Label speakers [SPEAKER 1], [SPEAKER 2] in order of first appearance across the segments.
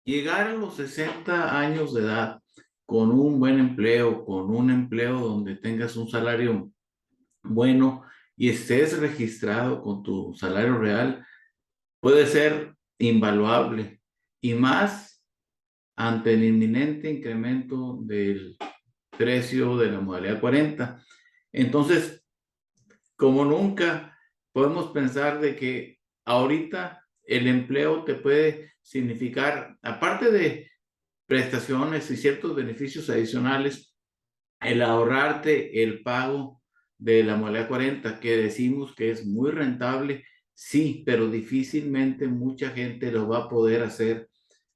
[SPEAKER 1] Llegar a los 60 años de edad con un buen empleo, con un empleo donde tengas un salario bueno y estés registrado con tu salario real, puede ser invaluable y más ante el inminente incremento del precio de la modalidad 40. Entonces, como nunca, podemos pensar de que ahorita el empleo te puede significar, aparte de prestaciones y ciertos beneficios adicionales, el ahorrarte el pago de la modalidad 40, que decimos que es muy rentable, sí, pero difícilmente mucha gente lo va a poder hacer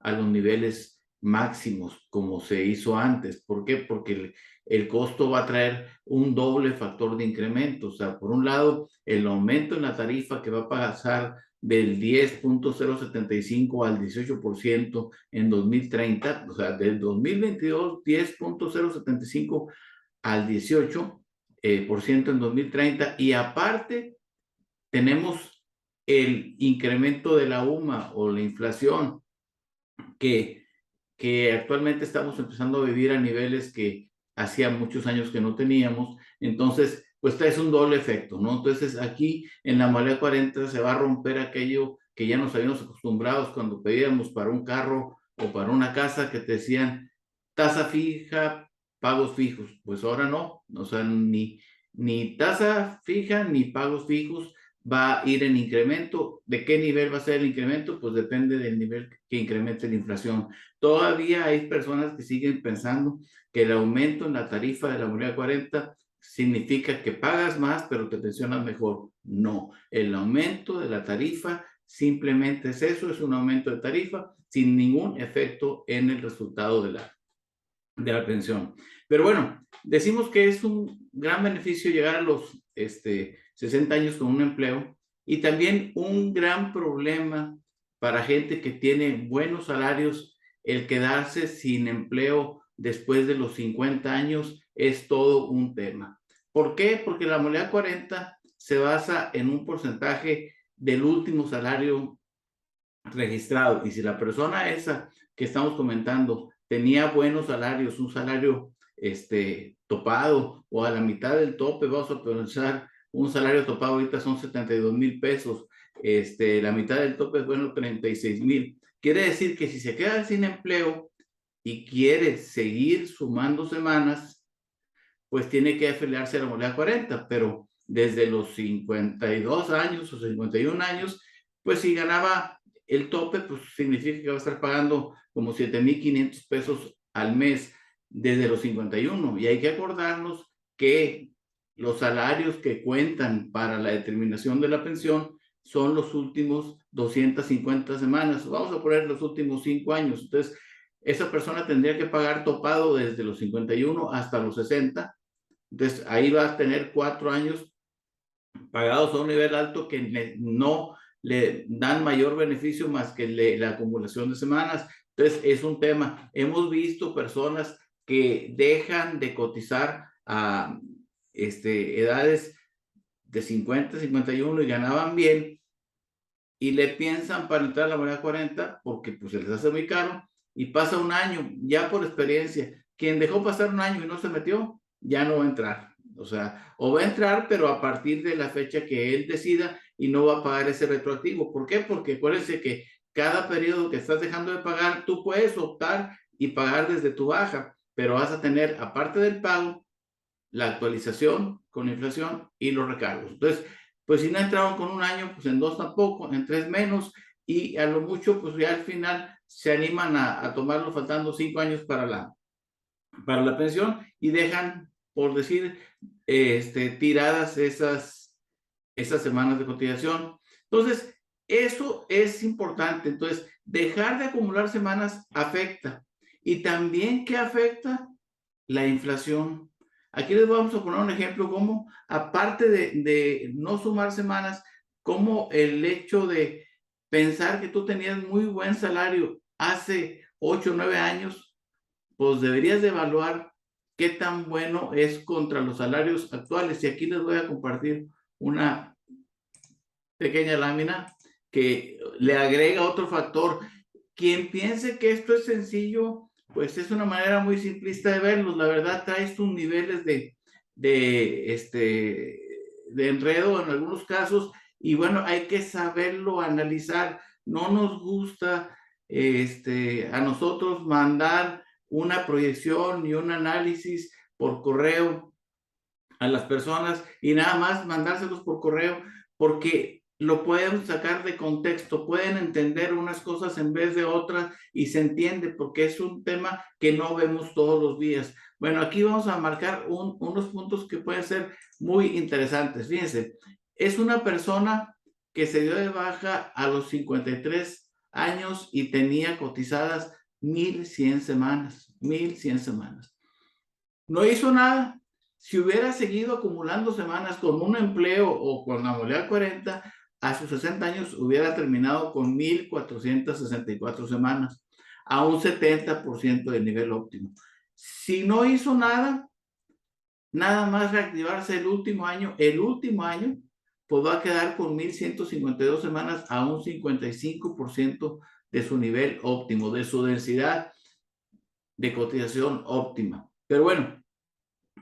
[SPEAKER 1] a los niveles máximos como se hizo antes. ¿Por qué? Porque el costo va a traer un doble factor de incremento. O sea, por un lado, el aumento en la tarifa que va a pasar del 10.075 al 18% en 2030, o sea, del 2022, 10.075 al 18% en 2030, y aparte tenemos el incremento de la UMA o la inflación que, que actualmente estamos empezando a vivir a niveles que hacía muchos años que no teníamos. Entonces, pues es un doble efecto, ¿no? Entonces, aquí en la modalidad 40 se va a romper aquello que ya nos habíamos acostumbrados cuando pedíamos para un carro o para una casa que te decían tasa fija, pagos fijos. Pues ahora no, o sea, ni tasa fija ni pagos fijos, va a ir en incremento. ¿De qué nivel va a ser el incremento? Pues depende del nivel que incremente la inflación. Todavía hay personas que siguen pensando que el aumento en la tarifa de la moneda 40 significa que pagas más, pero te pensionas mejor. No, el aumento de la tarifa simplemente es eso, es un aumento de tarifa sin ningún efecto en el resultado de la pensión. Pero bueno, decimos que es un gran beneficio llegar a los 60 años con un empleo, y también un gran problema para gente que tiene buenos salarios. El quedarse sin empleo después de los 50 años es todo un tema. ¿Por qué? Porque la modalidad 40 se basa en un porcentaje del último salario registrado. Y si la persona esa que estamos comentando tenía buenos salarios, un salario topado o a la mitad del tope, vamos a pensar, un salario topado ahorita son 72,000 pesos, la mitad del tope es bueno 36,000. Quiere decir que si se queda sin empleo y quiere seguir sumando semanas, pues tiene que afiliarse a la modalidad 40, pero desde los 52 años o 51 años, pues si ganaba el tope, pues significa que va a estar pagando como 7,500 pesos al mes desde los 51. Y hay que acordarnos que los salarios que cuentan para la determinación de la pensión son los últimos 250 semanas. Vamos a poner los últimos 5 años. Entonces, esa persona tendría que pagar topado desde los 51 hasta los 60. Entonces, ahí vas a tener 4 años pagados a un nivel alto que no le dan mayor beneficio más que la acumulación de semanas. Entonces, es un tema. Hemos visto personas que dejan de cotizar a edades de 50, 51 y ganaban bien, y le piensan para entrar a la moneda 40 porque pues se les hace muy caro, y pasa un año, ya por experiencia, quien dejó pasar un año y no se metió, ya no va a entrar. O sea, o va a entrar, pero a partir de la fecha que él decida, y no va a pagar ese retroactivo. ¿Por qué? Porque acuérdense que cada periodo que estás dejando de pagar, tú puedes optar y pagar desde tu baja, pero vas a tener, aparte del pago, la actualización con inflación y los recargos. Entonces, pues si no entraron con un año, pues en dos tampoco, en tres menos, y a lo mucho, pues ya al final se animan a tomarlo faltando 5 años para la pensión, y dejan, por decir, tiradas esas semanas de cotización. Entonces, eso es importante. Entonces, dejar de acumular semanas afecta. Y también, ¿qué afecta? La inflación. Aquí les vamos a poner un ejemplo como, aparte de no sumar semanas, como el hecho de pensar que tú tenías muy buen salario hace 8 o 9 años, pues deberías de evaluar qué tan bueno es contra los salarios actuales. Y aquí les voy a compartir una pequeña lámina que le agrega otro factor. quien piense que esto es sencillo, pues es una manera muy simplista de verlo. La verdad, trae sus niveles de enredo en algunos casos, y bueno, hay que saberlo analizar. No nos gusta a nosotros mandar una proyección y un análisis por correo a las personas y nada más mandárselos por correo, porque lo pueden sacar de contexto, pueden entender unas cosas en vez de otras y se entiende porque es un tema que no vemos todos los días. Bueno, aquí vamos a marcar unos puntos que pueden ser muy interesantes. Fíjense, es una persona que se dio de baja a los 53 años y tenía cotizadas 1,100 semanas, 1,100 semanas. No hizo nada. Si hubiera seguido acumulando semanas con un empleo o con la modalidad 40, a sus 60 años hubiera terminado con 1,464 semanas, a un 70% del nivel óptimo. Si no hizo nada, nada más reactivarse el último año, pues va a quedar con 1,152 semanas a un 55% de su nivel óptimo, de su densidad de cotización óptima. Pero bueno,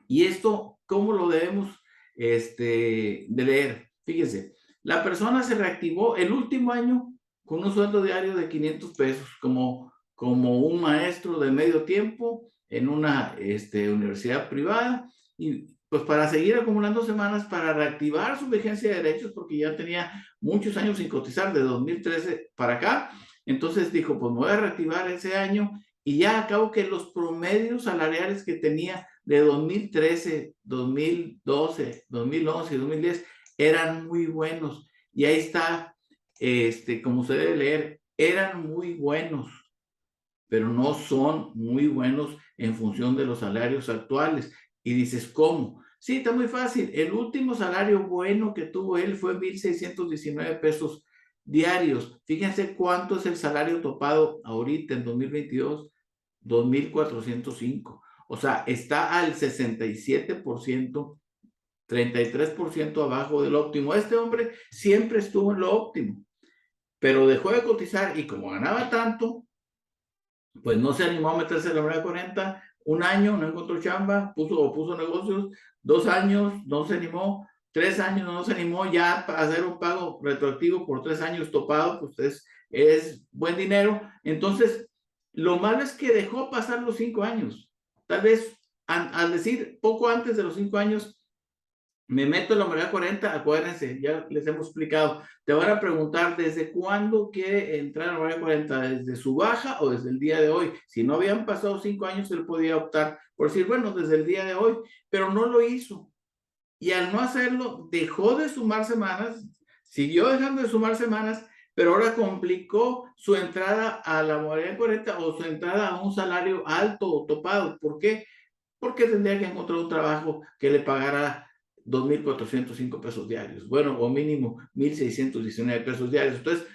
[SPEAKER 1] ¿y esto cómo lo debemos de leer? Fíjense, la persona se reactivó el último año con un sueldo diario de 500 pesos como un maestro de medio tiempo en una universidad privada, y pues para seguir acumulando semanas para reactivar su vigencia de derechos porque ya tenía muchos años sin cotizar de 2013 para acá. Entonces dijo, pues me voy a reactivar ese año y ya acabo que los promedios salariales que tenía de 2013, 2012, 2011 y 2010 eran muy buenos. Y ahí está, como se debe leer, eran muy buenos, pero no son muy buenos en función de los salarios actuales. Y dices, ¿cómo? Sí, está muy fácil. El último salario bueno que tuvo él fue 1,619 pesos diarios. Fíjense cuánto es el salario topado ahorita en 2022, 2,405. O sea, está al 67%, 33% abajo del óptimo. Este hombre siempre estuvo en lo óptimo, pero dejó de cotizar y como ganaba tanto, pues no se animó a meterse en la moneda 40. Un año no encontró chamba, puso negocios. 2 años no se animó. 3 años no se animó ya a hacer un pago retroactivo por 3 años topado, pues es buen dinero. Entonces, lo malo es que dejó pasar los 5 años. Tal vez al decir poco antes de los 5 años, me meto en la modalidad 40, acuérdense, ya les hemos explicado. Te van a preguntar desde cuándo quiere entrar en la modalidad 40, desde su baja o desde el día de hoy. Si no habían pasado 5 años, él podía optar por decir, bueno, desde el día de hoy, pero no lo hizo. Y al no hacerlo, dejó de sumar semanas, siguió dejando de sumar semanas, pero ahora complicó su entrada a la modalidad 40 o su entrada a un salario alto o topado. ¿Por qué? Porque tendría que encontrar un trabajo que le pagara 2,405 pesos diarios, bueno, o mínimo 1,619 pesos diarios. Entonces,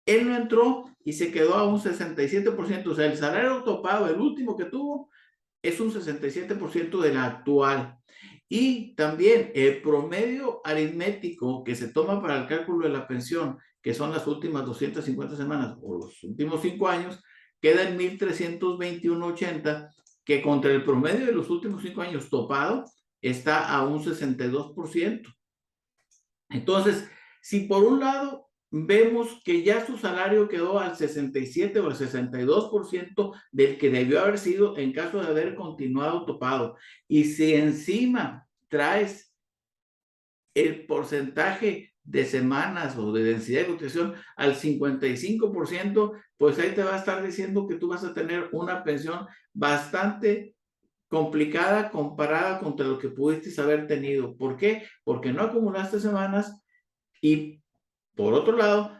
[SPEAKER 1] él no entró y se quedó a un 67%, o sea, el salario topado, el último que tuvo, es un 67% del actual. Y también el promedio aritmético que se toma para el cálculo de la pensión, que son las últimas 250 semanas o los últimos 5 años, queda en 1,321.80, que contra el promedio de los últimos 5 años topado está a un 62%. Entonces, si por un lado vemos que ya su salario quedó al 67 o al 62% del que debió haber sido en caso de haber continuado topado, y si encima traes el porcentaje de semanas o de densidad de cotización al 55%, pues ahí te va a estar diciendo que tú vas a tener una pensión bastante complicada comparada contra lo que pudiste haber tenido. ¿Por qué? Porque no acumulaste semanas y, por otro lado,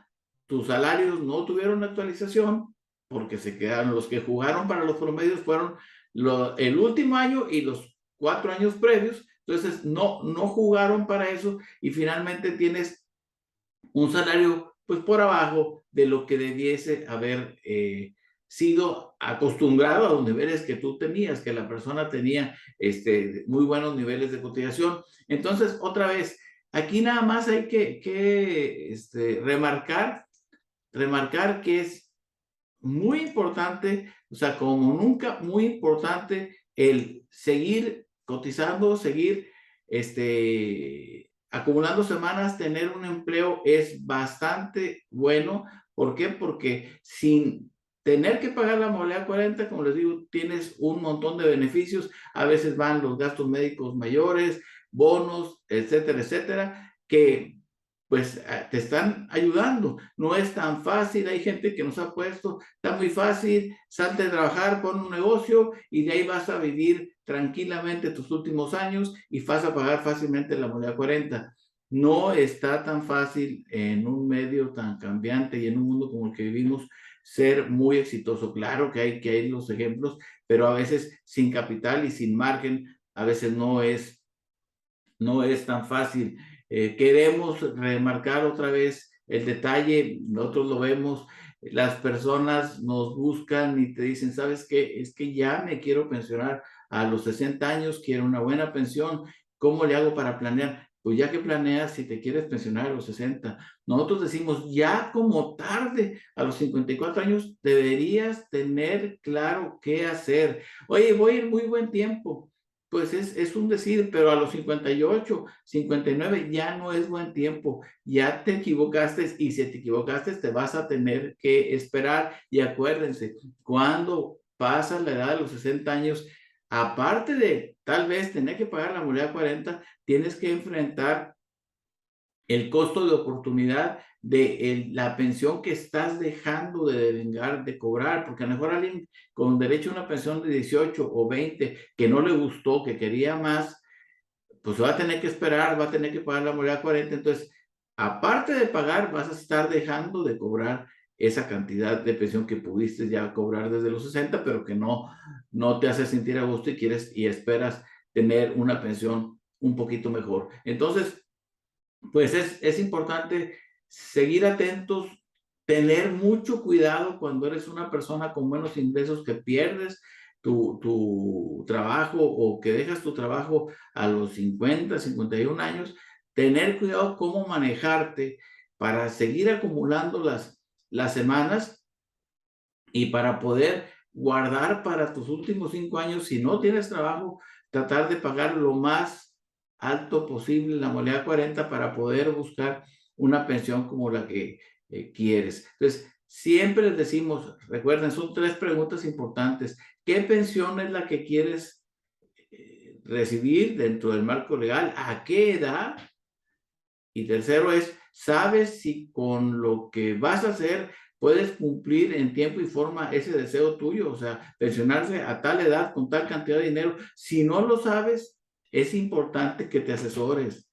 [SPEAKER 1] tus salarios no tuvieron actualización porque se quedaron, los que jugaron para los promedios fueron el último año y los 4 años previos. Entonces no jugaron para eso y finalmente tienes un salario pues por abajo de lo que debiese haber sido acostumbrado a los niveles que tú tenías, que la persona tenía muy buenos niveles de cotización. Entonces, otra vez, aquí nada más hay que remarcar que es muy importante, o sea, como nunca, muy importante el seguir cotizando, seguir acumulando semanas, tener un empleo es bastante bueno. ¿Por qué? Porque sin tener que pagar la modalidad 40, como les digo, tienes un montón de beneficios. A veces van los gastos médicos mayores, bonos, etcétera, etcétera, que pues te están ayudando. No es tan fácil. Hay gente que nos ha puesto, está muy fácil, salte a trabajar, pon un negocio y de ahí vas a vivir tranquilamente tus últimos años y vas a pagar fácilmente la moneda 40. No está tan fácil en un medio tan cambiante y en un mundo como el que vivimos ser muy exitoso. Claro que hay los ejemplos, pero a veces sin capital y sin margen, a veces no es tan fácil. Queremos remarcar otra vez el detalle, nosotros lo vemos, las personas nos buscan y te dicen, ¿sabes qué? Es que ya me quiero pensionar a los 60 años, quiero una buena pensión, ¿cómo le hago para planear? Pues ya que planeas si te quieres pensionar a los 60. Nosotros decimos, ya como tarde, a los 54 años, deberías tener claro qué hacer. Oye, voy en muy buen tiempo, pues es un decir, pero a los 58, 59 ya no es buen tiempo, ya te equivocaste y si te equivocaste te vas a tener que esperar y acuérdense, cuando pasas la edad de los 60 años, aparte de tal vez tener que pagar la moneda 40, tienes que enfrentar el costo de oportunidad de la pensión que estás dejando de devengar, de cobrar, porque a lo mejor alguien con derecho a una pensión de 18 o 20 que no le gustó, que quería más, pues va a tener que esperar, va a tener que pagar la moneda 40. Entonces, aparte de pagar, vas a estar dejando de cobrar esa cantidad de pensión que pudiste ya cobrar desde los 60, pero que no te hace sentir a gusto y quieres y esperas tener una pensión un poquito mejor. Entonces, pues es importante seguir atentos, tener mucho cuidado cuando eres una persona con buenos ingresos que pierdes tu trabajo o que dejas tu trabajo a los 50, 51 años, tener cuidado cómo manejarte para seguir acumulando las semanas y para poder guardar para tus últimos 5 años, si no tienes trabajo, tratar de pagar lo más alto posible la modalidad 40 para poder buscar una pensión como la que quieres. Entonces, siempre les decimos, recuerden, son 3 preguntas importantes. ¿Qué pensión es la que quieres recibir dentro del marco legal? ¿A qué edad? Y tercero es, ¿sabes si con lo que vas a hacer puedes cumplir en tiempo y forma ese deseo tuyo? O sea, pensionarse a tal edad con tal cantidad de dinero. Si no lo sabes, es importante que te asesores.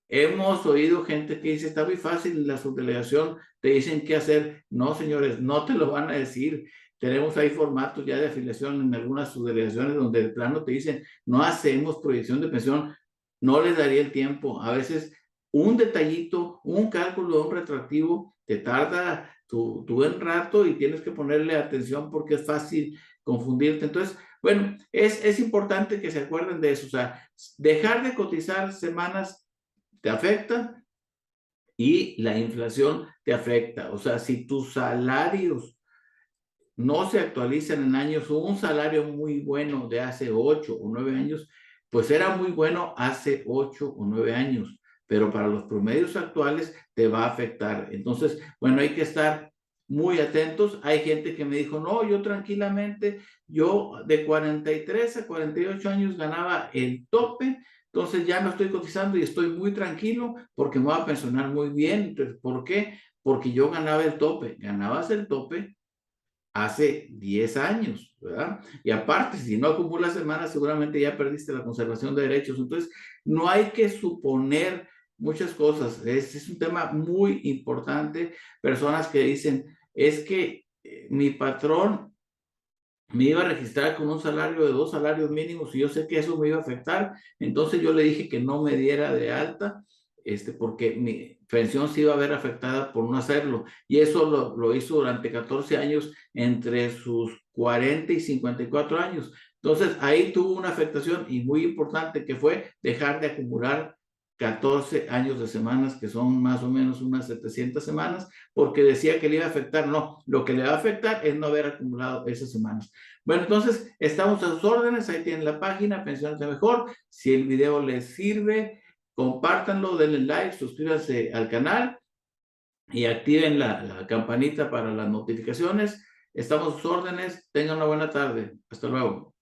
[SPEAKER 1] Hemos oído gente que dice, está muy fácil, en la subdelegación te dicen qué hacer. No, señores, no te lo van a decir. Tenemos ahí formatos ya de afiliación en algunas subdelegaciones donde de plano te dicen, no hacemos proyección de pensión, no les daría el tiempo. A veces un detallito, un cálculo de un retroactivo te tarda tu buen rato y tienes que ponerle atención porque es fácil confundirte. Entonces, bueno, es importante que se acuerden de eso. O sea, dejar de cotizar semanas te afecta y la inflación te afecta. O sea, si tus salarios no se actualizan en años, un salario muy bueno de hace 8 o 9 años, pues era muy bueno hace 8 o 9 años, pero para los promedios actuales te va a afectar. Entonces, bueno, hay que estar muy atentos. Hay gente que me dijo, no, yo tranquilamente, yo de 43 a 48 años ganaba el tope, entonces ya no estoy cotizando y estoy muy tranquilo porque me voy a pensionar muy bien. Entonces, ¿por qué? Porque yo ganaba el tope. Ganabas el tope hace 10 años, ¿verdad? Y aparte, si no acumulas semanas, seguramente ya perdiste la conservación de derechos. Entonces, no hay que suponer muchas cosas. Es un tema muy importante. Personas que dicen, es que mi patrón me iba a registrar con un salario de 2 salarios mínimos y yo sé que eso me iba a afectar. Entonces yo le dije que no me diera de alta, porque mi pensión se iba a ver afectada por no hacerlo. Y eso lo hizo durante 14 años entre sus 40 y 54 años. Entonces ahí tuvo una afectación y muy importante que fue dejar de acumular 14 años de semanas, que son más o menos unas 700 semanas, porque decía que le iba a afectar. No, lo que le va a afectar es no haber acumulado esas semanas. Bueno, entonces estamos a sus órdenes, ahí tienen la página, Pensionate Mejor. Si el video les sirve, compártanlo, denle like, suscríbanse al canal y activen la campanita para las notificaciones. Estamos a sus órdenes, tengan una buena tarde. Hasta luego.